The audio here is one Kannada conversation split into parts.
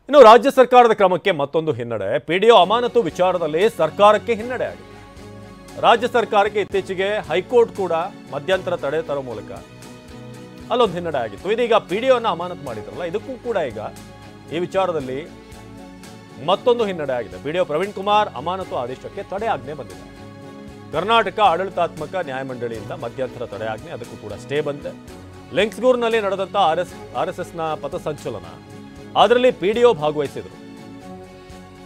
ಇನ್ನು ರಾಜ್ಯ ಸರ್ಕಾರದ ಕ್ರಮಕ್ಕೆ ಮತ್ತೊಂದು ಹಿನ್ನಡೆ. ಪಿಡಿಒ ಅಮಾನತು ವಿಚಾರದಲ್ಲಿ ಸರ್ಕಾರಕ್ಕೆ ಹಿನ್ನಡೆ ಆಗಿದೆ. ರಾಜ್ಯ ಸರ್ಕಾರಕ್ಕೆ ಇತ್ತೀಚೆಗೆ ಹೈಕೋರ್ಟ್ ಕೂಡ ಮಧ್ಯಂತರ ತಡೆ ತರೋ ಮೂಲಕ ಅಲ್ಲೊಂದು ಹಿನ್ನಡೆ ಆಗಿತ್ತು. ಇದೀಗ ಪಿಡಿಒನ ಅಮಾನತು ಮಾಡಿದ್ರಲ್ಲ, ಇದಕ್ಕೂ ಕೂಡ ಈಗ ಈ ವಿಚಾರದಲ್ಲಿ ಮತ್ತೊಂದು ಹಿನ್ನಡೆ ಆಗಿದೆ. ಪಿಡಿಒ ಪ್ರವೀಣ್ ಕುಮಾರ್ ಅಮಾನತು ಆದೇಶಕ್ಕೆ ತಡೆ ಆಜ್ಞೆ ಬಂದಿದೆ. ಕರ್ನಾಟಕ ಆಡಳಿತಾತ್ಮಕ ನ್ಯಾಯಮಂಡಳಿಯಿಂದ ಮಧ್ಯಂತರ ತಡೆ ಆಜ್ಞೆ, ಅದಕ್ಕೂ ಕೂಡ ಸ್ಟೇ ಬಂದಿದೆ. ಲಿಂಕ್ಸ್ಗೂರ್ನಲ್ಲಿ ನಡೆದಂಥ ಆರ್ಎಸ್ಎಸ್ನ ಪಥಸಂಚಲನ, ಅದರಲ್ಲಿ ಪಿಡಿಒ ಭಾಗವಹಿಸಿದ್ರು.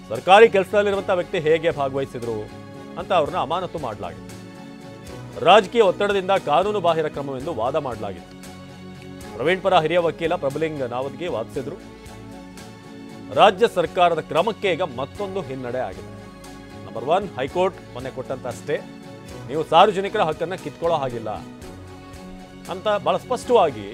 ಸರ್ಕಾರಿ ಕೆಲಸದಲ್ಲಿರುವಂಥ ವ್ಯಕ್ತಿ ಹೇಗೆ ಭಾಗವಹಿಸಿದ್ರು ಅಂತ ಅವ್ರನ್ನ ಅಮಾನತು ಮಾಡಲಾಗಿತ್ತು. ರಾಜಕೀಯ ಒತ್ತಡದಿಂದ ಕಾನೂನು ಬಾಹಿರ ಕ್ರಮವೆಂದು ವಾದ ಮಾಡಲಾಗಿತ್ತು. ಪ್ರವೀಣ್ ಪರ ಹಿರಿಯ ವಕೀಲ ಪ್ರಭುಲಿಂಗ ನಾವದ್ಗಿ ವಾದಿಸಿದ್ರು. ರಾಜ್ಯ ಸರ್ಕಾರದ ಕ್ರಮಕ್ಕೆ ಈಗ ಮತ್ತೊಂದು ಹಿನ್ನಡೆ ಆಗಿದೆ. ನಂಬರ್ 1, ಹೈಕೋರ್ಟ್ ಮೊನ್ನೆ ಕೊಟ್ಟಂತ ಸ್ಟೇ, ನೀವು ಸಾರ್ವಜನಿಕರ ಹಕ್ಕನ್ನು ಕಿತ್ಕೊಳ್ಳೋ ಹಾಗಿಲ್ಲ ಅಂತ ಬಹಳ ಸ್ಪಷ್ಟವಾಗಿ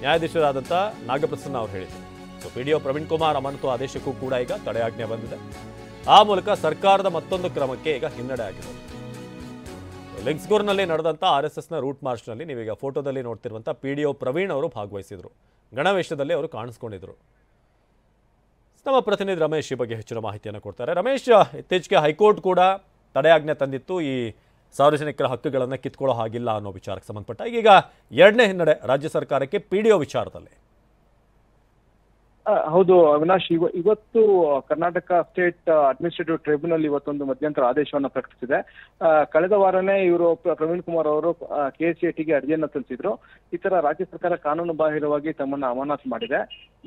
ನ್ಯಾಯಾಧೀಶರಾದಂಥ ನಾಗಪ್ರಸನ್ನ ಅವರು ಹೇಳಿದರು. ಸೊ ಪಿಡಿಒ ಪ್ರವೀಣ್ ಕುಮಾರ್ ಅಮಾನತು ಆದೇಶಕ್ಕೂ ಕೂಡ ಈಗ ತಡೆಯಾಜ್ಞೆ ಬಂದಿದೆ. ಆ ಮೂಲಕ ಸರ್ಕಾರದ ಮತ್ತೊಂದು ಕ್ರಮಕ್ಕೆ ಈಗ ಹಿನ್ನಡೆ ಆಗಿದೆ. ಲಿಂಕ್ಸ್ಗೂರ್ನಲ್ಲಿ ನಡೆದಂಥ ಆರ್ಎಸ್ಎಸ್ನ ರೂಟ್ ಮಾರ್ಚ್ನಲ್ಲಿ ನೀವೀಗ ಫೋಟೋದಲ್ಲಿ ನೋಡ್ತಿರುವಂಥ ಪಿಡಿಒ ಪ್ರವೀಣ್ ಅವರು ಭಾಗವಹಿಸಿದರು. ಗಣವೇಶದಲ್ಲಿ ಅವರು ಕಾಣಿಸ್ಕೊಂಡಿದ್ರು. ನಮ್ಮ ಪ್ರತಿನಿಧಿ ರಮೇಶ್ ಈ ಬಗ್ಗೆ ಹೆಚ್ಚಿನ ಮಾಹಿತಿಯನ್ನು ಕೊಡ್ತಾರೆ. ರಮೇಶ್, ಇತ್ತೀಚೆಗೆ ಹೈಕೋರ್ಟ್ ಕೂಡ ತಡೆಯಾಜ್ಞೆ ತಂದಿತ್ತು, ಈ ಸಾರ್ವಜನಿಕರ ಹಕ್ಕುಗಳನ್ನು ಕಿತ್ಕೊಳ್ಳೋ ಹಾಗಿಲ್ಲ ಅನ್ನೋ ವಿಚಾರಕ್ಕೆ ಸಂಬಂಧಪಟ್ಟ ಈಗ ಎರಡನೇ ಹಿನ್ನಡೆ ರಾಜ್ಯ ಸರ್ಕಾರಕ್ಕೆ ಪಿಡಿಒ ವಿಚಾರದಲ್ಲಿ. ಹೌದು ಅವಿನಾಶ್, ಇವತ್ತು ಕರ್ನಾಟಕ ಸ್ಟೇಟ್ ಅಡ್ಮಿನಿಸ್ಟ್ರೇಟಿವ್ ಟ್ರೈಬ್ಯುನಲ್ ಇವತ್ತೊಂದು ಮಧ್ಯಂತರ ಆದೇಶವನ್ನು ಪ್ರಕಟಿಸಿದೆ. ಕಳೆದ ವಾರನೇ ಇವರು ಪ್ರವೀಣ್ ಕುಮಾರ್ ಅವರು ಕೆಸಿಎಟಿಗೆ ಅರ್ಜಿಯನ್ನು ಸಲ್ಲಿಸಿದ್ರು. ಈ ತರ ರಾಜ್ಯ ಸರ್ಕಾರ ಕಾನೂನು ಬಾಹಿರವಾಗಿ ತಮ್ಮನ್ನ ಅಮಾನತು ಮಾಡಿದೆ.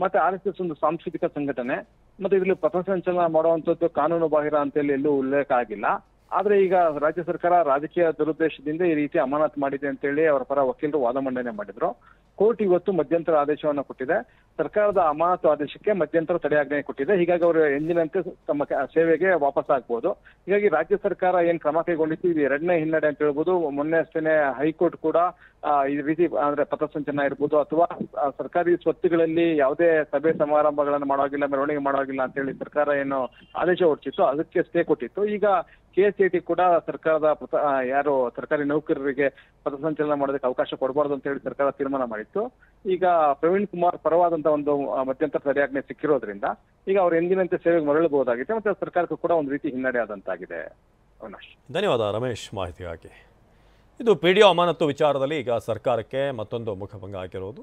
ಮತ್ತೆ ಆರ್ಎಸ್ಎಸ್ ಒಂದು ಸಾಂಸ್ಕೃತಿಕ ಸಂಘಟನೆ, ಮತ್ತೆ ಇದರಲ್ಲಿ ಪಥಸಂಚಲನ ಮಾಡುವಂತದ್ದು ಕಾನೂನು ಬಾಹಿರ ಅಂತೇಳಿ ಎಲ್ಲೂ ಉಲ್ಲೇಖ ಆಗಿಲ್ಲ. ಆದ್ರೆ ಈಗ ರಾಜ್ಯ ಸರ್ಕಾರ ರಾಜಕೀಯ ದುರುದ್ದೇಶದಿಂದ ಈ ರೀತಿ ಅಮಾನತು ಮಾಡಿದೆ ಅಂತೇಳಿ ಅವರ ಪರ ವಕೀಲರು ವಾದ ಮಂಡನೆ ಮಾಡಿದ್ರು. ಕೋರ್ಟ್ ಇವತ್ತು ಮಧ್ಯಂತರ ಆದೇಶವನ್ನು ಕೊಟ್ಟಿದೆ. ಸರ್ಕಾರದ ಅಮಾನತು ಆದೇಶಕ್ಕೆ ಮಧ್ಯಂತರ ತಡೆಯಾಜ್ಞೆ ಕೊಟ್ಟಿದೆ. ಹೀಗಾಗಿ ಅವರು ಎಂದಿನಂತೆ ತಮ್ಮ ಸೇವೆಗೆ ವಾಪಸ್ ಆಗ್ಬೋದು. ಹೀಗಾಗಿ ರಾಜ್ಯ ಸರ್ಕಾರ ಏನ್ ಕ್ರಮ ಕೈಗೊಂಡಿತ್ತು, ಇದು ಎರಡನೇ ಹಿನ್ನಡೆ ಅಂತ ಹೇಳ್ಬೋದು. ಮೊನ್ನೆ ಅಷ್ಟೇನೆ ಹೈಕೋರ್ಟ್ ಕೂಡ ಈ ರೀತಿ ಅಂದ್ರೆ ಪಥಸಂಚಲನ ಇರ್ಬೋದು ಅಥವಾ ಸರ್ಕಾರಿ ಸ್ವತ್ತುಗಳಲ್ಲಿ ಯಾವುದೇ ಸಭೆ ಸಮಾರಂಭಗಳನ್ನು ಮಾಡೋಗಿಲ್ಲ, ಮೆರವಣಿಗೆ ಮಾಡೋಗಿಲ್ಲ ಅಂತ ಹೇಳಿ ಸರ್ಕಾರ ಏನು ಆದೇಶ ಹೊರಡಿಸಿತ್ತು, ಅದಕ್ಕೆ ಸ್ಟೇ ಕೊಟ್ಟಿತ್ತು. ಈಗ ಕೆಎಸ್ಎಟಿ ಕೂಡ ಸರ್ಕಾರದ ಯಾರು ಸರ್ಕಾರಿ ನೌಕರರಿಗೆ ಪಥಸಂಚಲನ ಮಾಡೋದಕ್ಕೆ ಅವಕಾಶ ಕೊಡಬಾರ್ದು ಅಂತ ಹೇಳಿ ಸರ್ಕಾರ ತೀರ್ಮಾನ ಮಾಡಿತ್ತು. ಈಗ ಪ್ರವೀಣ್ ಕುಮಾರ್ ಪರವಾದಂತ ಒಂದು ಮಧ್ಯಂತರ ತಡೆಯಾಜ್ಞೆ ಸಿಕ್ಕಿರೋದ್ರಿಂದ ಈಗ ಅವ್ರು ಎಂದಿನಂತೆ ಸೇವೆಗೆ ಮರಳಬಹುದಾಗಿದೆ. ಮತ್ತೆ ಸರ್ಕಾರಕ್ಕೂ ಕೂಡ ಒಂದು ರೀತಿ ಹಿನ್ನಡೆ ಆದಂತಾಗಿದೆ. ಅವಿನಾಶ್, ಧನ್ಯವಾದ ರಮೇಶ್ ಮಾಹಿತಿಗಾಗಿ. ಇದು ಪಿಡಿಒ ಅಮಾನತು ವಿಚಾರದಲ್ಲಿ ಈಗ ಸರ್ಕಾರಕ್ಕೆ ಮತ್ತೊಂದು ಮುಖಭಂಗ ಆಗಿರೋದು.